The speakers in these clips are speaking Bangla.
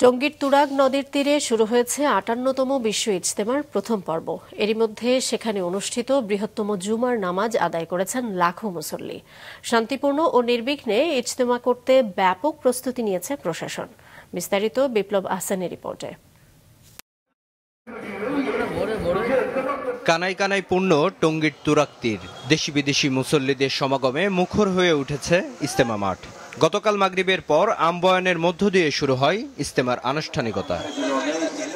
টঙ্গীর তুরাগ নদীর তীরে শুরু হয়েছে ৫৮তম বিশ্ব ইজতেমার প্রথম পর্ব। এরই মধ্যে সেখানে অনুষ্ঠিত বৃহত্তম জুমার নামাজ আদায় করেছেন লাখো মুসল্লি। শান্তিপূর্ণ ও নির্বিঘ্নে ইজতেমা করতে ব্যাপক প্রস্তুতি নিয়েছে প্রশাসন। বিস্তারিত বিপ্লব আহসানের রিপোর্টে। কানায় কানায় পূর্ণ টঙ্গীর তুরাগ তীর। দেশি বিদেশি মুসল্লিদের সমাগমে মুখর হয়ে উঠেছে ইজতেমা মাঠ। গতকাল মাগরিবের পর আমবয়ানের মধ্য দিয়ে শুরু হয় ইজতেমার আনুষ্ঠানিকতা।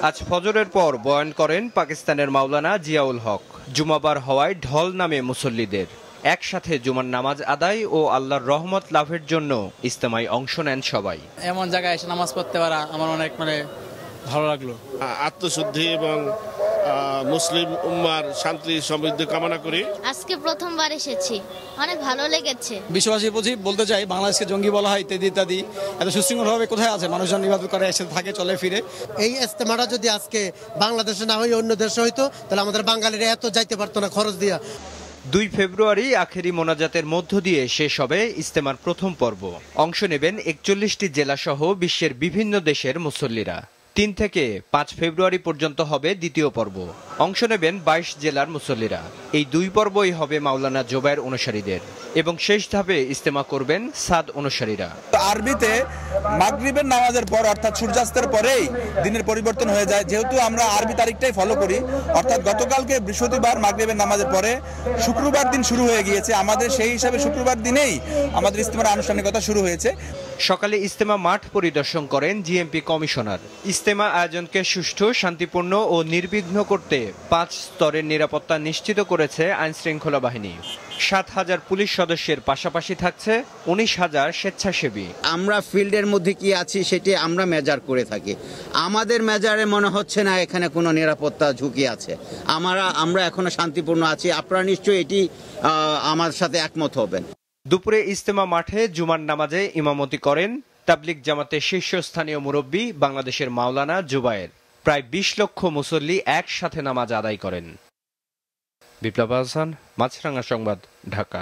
আজ ফজরের পর বয়ান করেন পাকিস্তানের মাওলানা জিয়াউল হক। জুমাবার হওয়ায় ঢল নামে মুসল্লিদের। একসাথে জুমার নামাজ আদায় ও আল্লাহর রহমত লাভের জন্য ইজতেমায় অংশ নেন সবাই। এমন জায়গায় এসে নামাজ পড়তে পারা আমার অনেক ভালো লাগলো। আত্মশুদ্ধি এবং মুসলিম উম্মার শান্তি সমৃদ্ধি কামনা করি। আজকে প্রথমবার এসেছি, অনেক ভালো লেগেছে। বিশ্ববাসীর প্রতি বলতে চাই, বাংলাদেশকে জঙ্গি বলা হয় ইত্যাদি ইত্যাদি, এত সুশৃঙ্খলভাবে কোথায় আছে? মানুষজন ইবাদত করে এসে থাকে, চলে ফিরে। এই ইজতেমাটা যদি আজকে বাংলাদেশে না হয়ে অন্য দেশে হইতো তাহলে আমাদের বাঙালিরা এত যাইতে পারতো না খরচ দিয়া। ২ ফেব্রুয়ারি আখেরি মোনাজাতের মধ্য দিয়ে শেষ হবে ইজতেমার প্রথম পর্ব। অংশ নেবেন ৪১টি জেলাসহ বিশ্বের বিভিন্ন দেশের মুসল্লিরা। ৩ থেকে ৫ ফেব্রুয়ারি পর্যন্ত হবে দ্বিতীয় পর্ব। অংশ নেবেন ২২ জেলার মুসল্লিরা। এই ২ পর্বই হবে মাওলানা জোবায়ের অনুসারীদের এবং শেষ ধাপে ইজতেমা করবেন সাদ অনুসারীরা। আরবিতে মাগরিবের নামাজের পর অর্থাৎ সূর্যাস্তের পরেই দিনের পরিবর্তন হয়ে যায়। যেহেতু আমরা আরবি তারিখটাই ফলো করি, অর্থাৎ গতকালকে বৃহস্পতিবার মাগরিবের নামাজের পরে শুক্রবার দিন শুরু হয়ে গিয়েছে। আমাদের সেই হিসাবে শুক্রবার দিনেই আমাদের ইজতেমার আনুষ্ঠানিকতা শুরু হয়েছে। সকালে ইজতেমা মাঠ পরিদর্শন করেন জিএমপি কমিশনার। ইজতেমা আয়োজনকে সুষ্ঠু, শান্তিপূর্ণ ও নির্বিঘ্ন করতে ৫ স্তরের নিরাপত্তা নিশ্চিত করেছে আইনশৃঙ্খলা বাহিনী। ৭,০০০ পুলিশ সদস্যের পাশাপাশি থাকছে ১৯,০০০ স্বেচ্ছাসেবী। আমরা ফিল্ডের মধ্যে কি আছি সেটি আমরা মেজার করে থাকি। আমাদের মেজারে মনে হচ্ছে না এখানে কোনো নিরাপত্তা ঝুঁকি আছে। আমরা এখনো শান্তিপূর্ণ আছি। আপনারা নিশ্চয়ই এটি আমার সাথে একমত হবেন। দুপুরে ইজতেমা মাঠে জুমার নামাজে ইমামতি করেন তাবলিগ জামাতের শীর্ষস্থানীয় মুরব্বী বাংলাদেশের মাওলানা জুবায়ের। প্রায় ২০ লক্ষ মুসল্লি একসাথে নামাজ আদায় করেন। বিপ্লব আহসান, মাছরাঙা সংবাদ, ঢাকা।